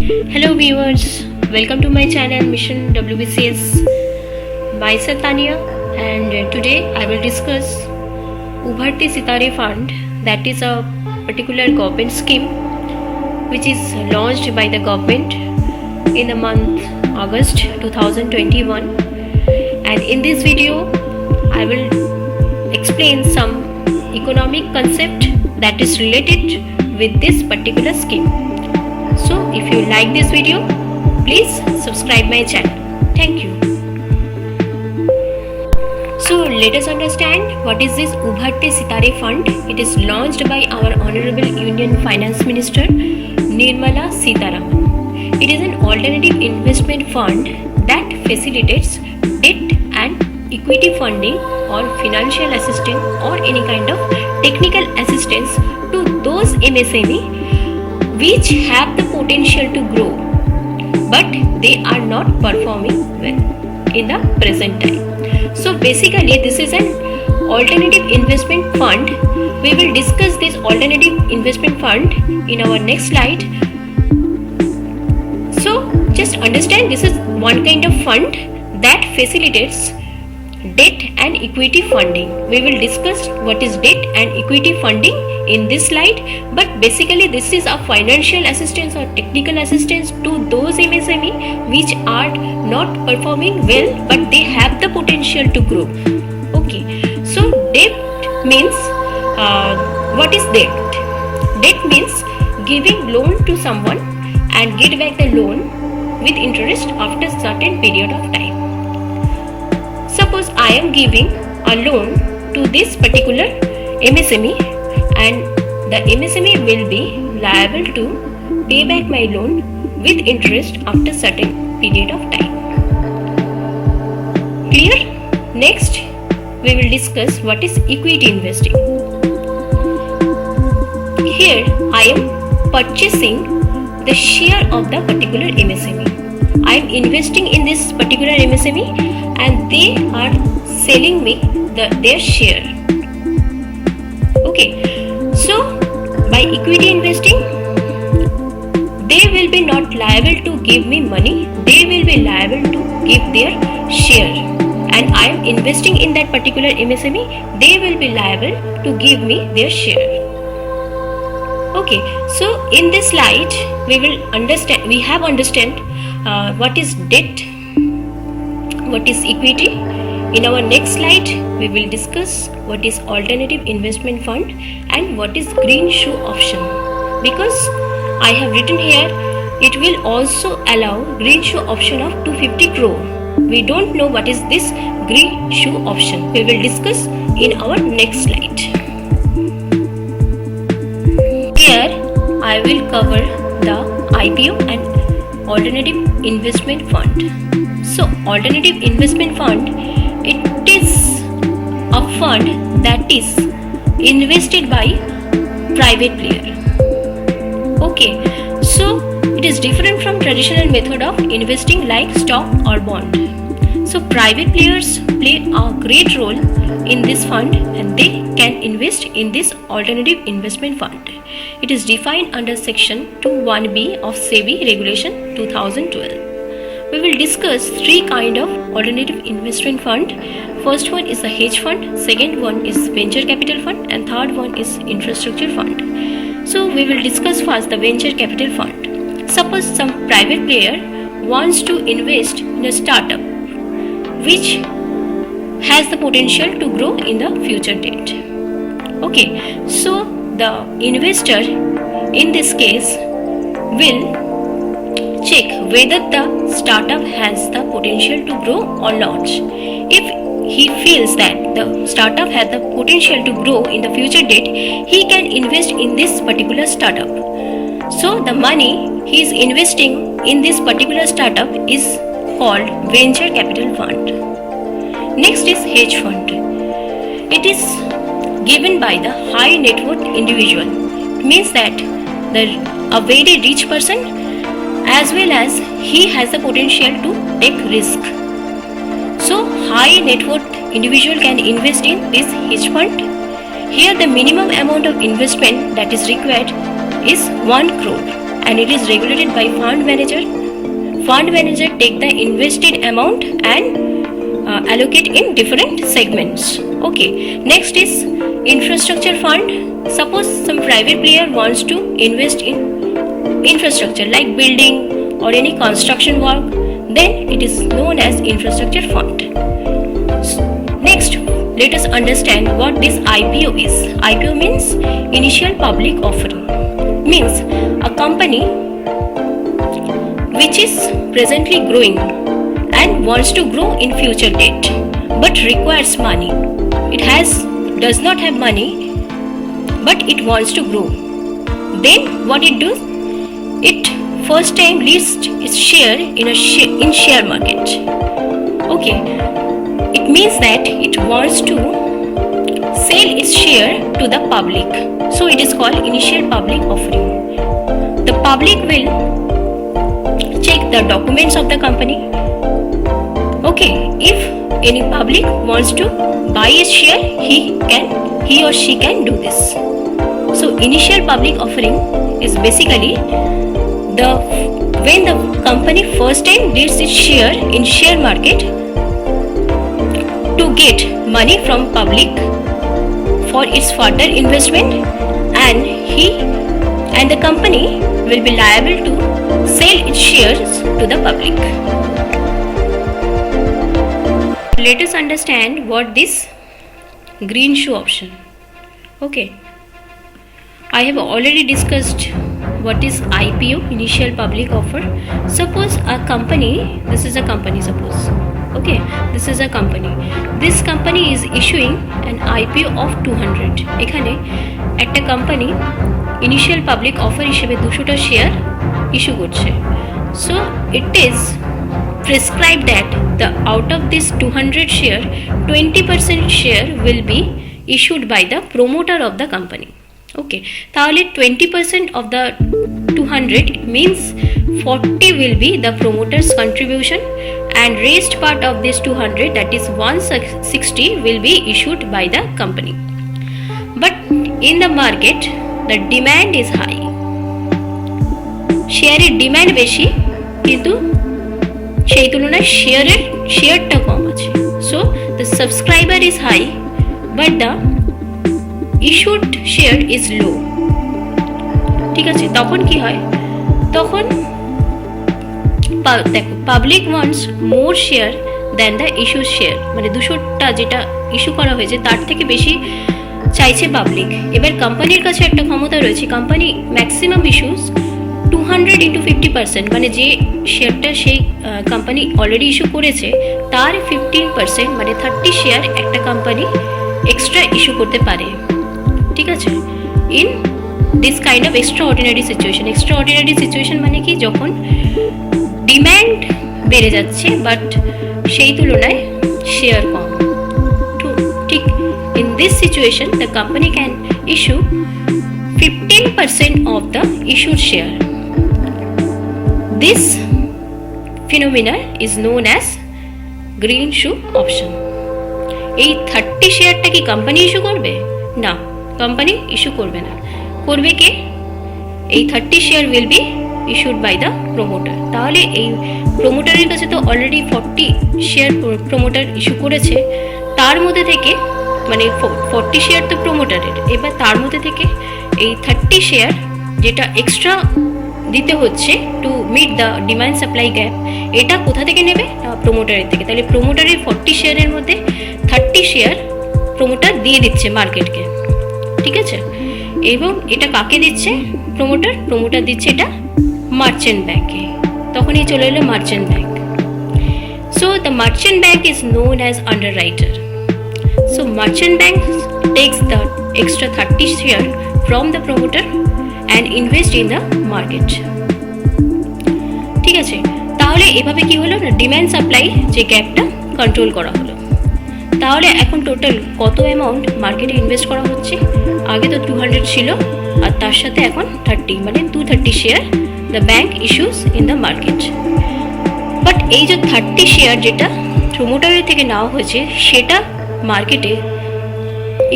Hello viewers, welcome to my channel Mission WBCS. Myself Tania, and today I will discuss Ubharte Sitare Fund, that is a particular government scheme which is launched by the government in the month August 2021, and in this video I will explain some economic concept that is related with this particular scheme. So if you like this video, please subscribe my channel. Thank you. So let us understand what is this Ubharte Sitare Fund. It is launched by our Honorable Union Finance Minister Nirmala Sitharaman. It is an alternative investment fund that facilitates debt and equity funding or financial assistance or any kind of technical assistance to those MSME which have the potential to grow, but they are not performing well in the present time. So basically this is an alternative investment fund. We will discuss this alternative investment fund in our next slide. So just understand, this is one kind of fund that facilitates debt and equity funding. We will discuss what is debt and equity funding in this slide, but basically this is a financial assistance or technical assistance to those MSME which are not performing well but they have the potential to grow. Okay, so debt means what is debt? Debt means giving loan to someone and get back the loan with interest after certain period of time. Suppose I am giving a loan to this particular MSME and the MSME will be liable to pay back my loan with interest after certain period of time. Clear? Next, we will discuss what is equity investing. Here I am purchasing the share of the particular MSME. I am investing in this particular MSME and they are selling me their share. Okay, so by equity investing, they will be not liable to give me money, they will be liable to give their share, and I am investing in that particular MSME, they will be liable to give me their share. Okay, so in this slide we have understand what is debt, what is equity. In our next slide we will discuss what is alternative investment fund and what is green shoe option, because I have written here it will also allow green shoe option of 250 crore. We don't know what is this green shoe option. We will discuss in our next slide. Here I will cover the IPO and alternative investment fund. So alternative investment fund, it is a fund that is invested by private player. Okay, so it is different from traditional method of investing like stock or bond. So private players play a great role in this fund and they can invest in this alternative investment fund. It is defined under section 21B of SEBI regulation 2012. We will discuss three kind of alternative investment fund. First one is a hedge fund, second one is venture capital fund, and third one is infrastructure fund. So we will discuss first the venture capital fund. Suppose some private player wants to invest in a startup which has the potential to grow in the future date. Okay, so the investor in this case will check whether the startup has the potential to grow or not. If he feels that the startup has the potential to grow in the future date, he can invest in this particular startup. So the money he is investing in this particular startup is called venture capital fund. Next is hedge fund. It is given by the high net worth individual. It means that a very rich person as well as he has the potential to take risk. So high net worth individual can invest in this hedge fund. Here the minimum amount of investment that is required is 1 crore and it is regulated by fund manager. Fund manager take the invested amount and allocate in different segments. Okay, next is infrastructure fund. Suppose some private player wants to invest in infrastructure like building or any construction work, then it is known as infrastructure fund. Next, let us understand what this IPO is. IPO means initial public offering. Means a company which is presently growing and wants to grow in future date but requires money. It does not have money but it wants to grow. Then what it does? It first time lists its share in share market. Okay, it means that it wants to sell its share to the public. So it is called initial public offering. The public will check the documents of the company. Okay, if any public wants to buy its share, he or she can do this. So initial public offering is basically when the company first time lists its share in share market to get money from public for its further investment, and the company will be liable to sell its shares to the public. Let us understand what this green shoe option. Okay, I have already discussed what is IPO, initial public offer. Suppose a company, this is a company suppose. Okay, this is a company. This company is issuing an IPO of 200. এখানে একটা company initial public offer হিসেবে 200টা share issue করছে. So it is prescribed that out of this 200 share, 20% share will be issued by the promoter of the company. Okay, তাহলে 20% of the 200 means 40 will be the promoter's contribution, and rest part of this 200, that is 160, will be issued by the company. But in the market the demand is high. শেয়ারের demand বেশি কিন্তু সেই তুলনায় শেয়ারটা কম আছে. So the subscriber is high but the issued share is low. ঠিক আছে, তখন কি হয়? তখন দেখো, public wants more share than the issue share, মানে 200টা যেটা ইস্যু করা হয়েছে তার থেকে বেশি চাইছে পাবলিক. এবার কোম্পানির কাছে একটা ক্ষমতা রয়েছে, কোম্পানি ম্যাক্সিমাম ইস্যুস 200 into 50%, মানে যে শেয়ারটা সেই কোম্পানি অলরেডি ইস্যু করেছে তার 15%, মানে 30 শেয়ার একটা কোম্পানি এক্সট্রা ইস্যু করতে পারে. ঠিক আছে, in this kind of extraordinary situation মানে কি, যখন ডিম্যান্ড বেড়ে যাচ্ছে বাট সেই তুলনায় শেয়ার কম. ঠিক, in this situation the company can issue 15% of the issued share. This phenomena is known as green shoe option. এই 30 শেয়ারটা কি কোম্পানি ইস্যু করবে? না, কোম্পানি ইস্যু করবে না. করবে কে? এই 30 share will be issued by the promoter. তাহলে এই প্রমোটারের কাছে তো অলরেডি 40 শেয়ার প্রমোটার ইস্যু করেছে, তার মধ্যে থেকে মানে 40 শেয়ার তো প্রমোটারের, এবার তার মধ্যে থেকে এই 30 শেয়ার যেটা এক্সট্রা দিতে হচ্ছে to meet the demand supply gap, এটা কোথা থেকে নেবে? প্রমোটারের থেকে. তাহলে প্রমোটারের 40 শেয়ারের মধ্যে 30 শেয়ার প্রমোটার দিয়ে দিচ্ছে মার্কেটকে. ঠিক আছে, এবং এটা কাকে দিচ্ছে? প্রমোটার দিচ্ছে এটা মার্চেন্ট ব্যাংকে. তখনই চলে এলো merchant bank. So the merchant bank is known as underwriter. So merchant bank takes the extra 30 share from the promoter and invest in the market. ঠিক আছে, তাহলে এভাবে কি হলো না, ডিমান্ড সাপ্লাই যে গ্যাপটা কন্ট্রোল করা হলো. তাহলে এখন টোটাল কত অ্যামাউন্ট মার্কেটে ইনভেস্ট করা হচ্ছে? আগে তো 200 ছিল আর তার সাথে এখন 30, মানে 230 share the bank issues in the market. But এই যে 30 শেয়ার যেটা প্রমোটারের থেকে নেওয়া হয়েছে সেটা মার্কেটে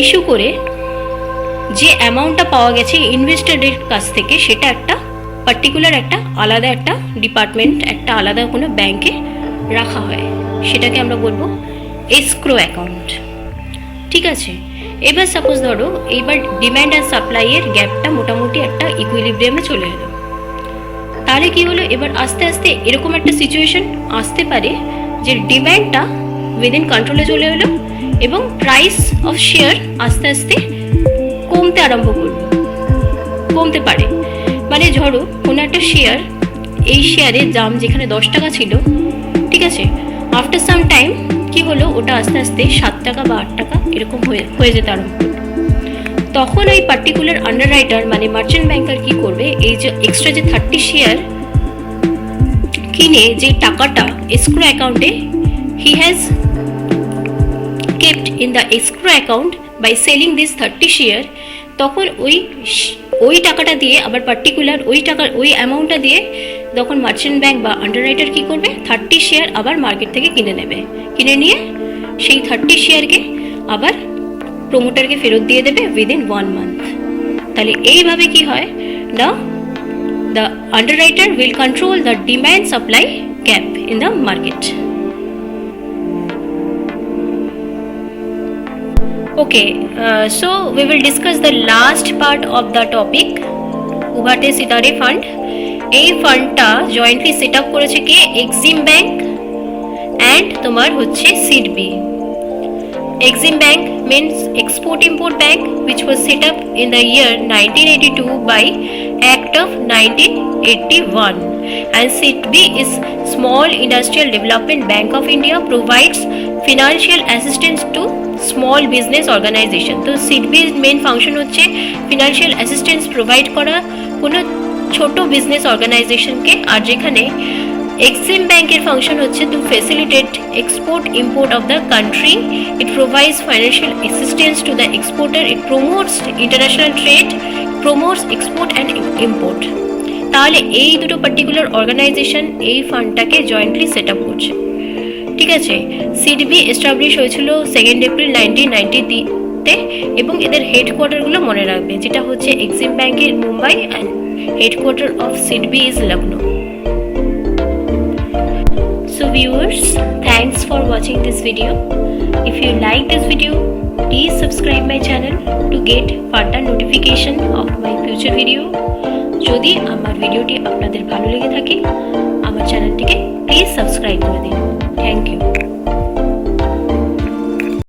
ইস্যু করে যে অ্যামাউন্টটা পাওয়া গেছে ইনভেস্টরদের কাছ থেকে, সেটা একটা পার্টিকুলার একটা আলাদা একটা ডিপার্টমেন্ট, একটা আলাদা কোনো ব্যাংকে রাখা হয়, সেটাকে আমরা বলবো এসক্রো অ্যাকাউন্ট। ঠিক আছে, এবার সাপোজ ধরো এইবার ডিম্যান্ড আর সাপ্লাইয়ের গ্যাপটা মোটামুটি একটা ইকুইলিব্রিয়ামে চলে এলো, তাহলে কি হলো, এবার আস্তে আস্তে এরকম একটা সিচুয়েশন আসতে পারে যে ডিম্যান্ডটা উইদিন কন্ট্রোলে চলে এলো এবং প্রাইস অফ শেয়ার আস্তে আস্তে কমতে আরম্ভ করলো, কমতে পারে। মানে ধরো কোনো একটা শেয়ার, এই শেয়ারের দাম যেখানে 10 টাকা ছিল, ঠিক আছে, আফটার সাম টাইম কি হলো, ওটা আস্তে আস্তে 7 টাকা বা 8 টাকা এরকম হয়ে যেতে আরম্ভ করলো। তখন ওই পার্টিকুলার আন্ডার রাইটার মানে মার্চেন্ট ব্যাংকার কি করবে, এই যে এক্সট্রা যে 30 শেয়ার কিনে যে টাকাটা এসক্রো অ্যাকাউন্টে he has kept in the escrow account by selling this 30 share, তখন ওই টাকাটা দিয়ে আবার পার্টিকুলার ওই অ্যামাউন্টটা দিয়ে তখন মার্চেন্ট ব্যাংক বা আন্ডার রাইটার কী করবে, 30 শেয়ার আবার মার্কেট থেকে কিনে নেবে, কিনে নিয়ে সেই 30 শেয়ারকে আবার প্রোমোটারকে ফেরত দিয়ে দেবে উইদিন 1 মান্থ। তাহলে এইভাবে কি হয়, the under writer will control the demand supply gap in the market. Okay, so we will discuss the last part of the topic, উভারতে সিতারে ফান্ড। এই ফান্ডটা জয়েন্টলি সেট আপ করেছে কে, এক্সিম ব্যাংক অ্যান্ড তোমার হচ্ছে SIDBI. Exim Bank means Export Import Bank, which was set up in the year 1982 by Act of 1981, and SIDBI is Small Industrial Development Bank of India, provides financial assistance to small business organization। তো SIDBI main function হচ্ছে financial assistance provide করা কোনো ছোট business অর্গানাইজেশনকে, আর যেখানে Exim Bank এর function হচ্ছে to facilitate export import of the country. It provides financial assistance to the exporter. It promotes international trade, promotes export and import. তাহলে এই দুটো পার্টিকুলার অর্গানাইজেশন এই ফান্ডটাকে জয়েন্টলি সেট আপ করছে। ঠিক আছে, সিডবি এস্টাবলিশ হয়েছিল 2 এপ্রিল 1990 এবং এদের হেডকোয়ার্টারগুলো মনে রাখবে, যেটা হচ্ছে এক্সিম ব্যাংকের Mumbai and headquarter of SIDBI is Lucknow. So viewers, thanks for watching this video. If you like this video, please subscribe my channel to get further notification of my future video. যদি আমার ভিডিওটি আপনাদের ভালো লেগে থাকে, আমার চ্যানেলটিকে প্লিজ সাবস্ক্রাইব করে দিন। Thank you.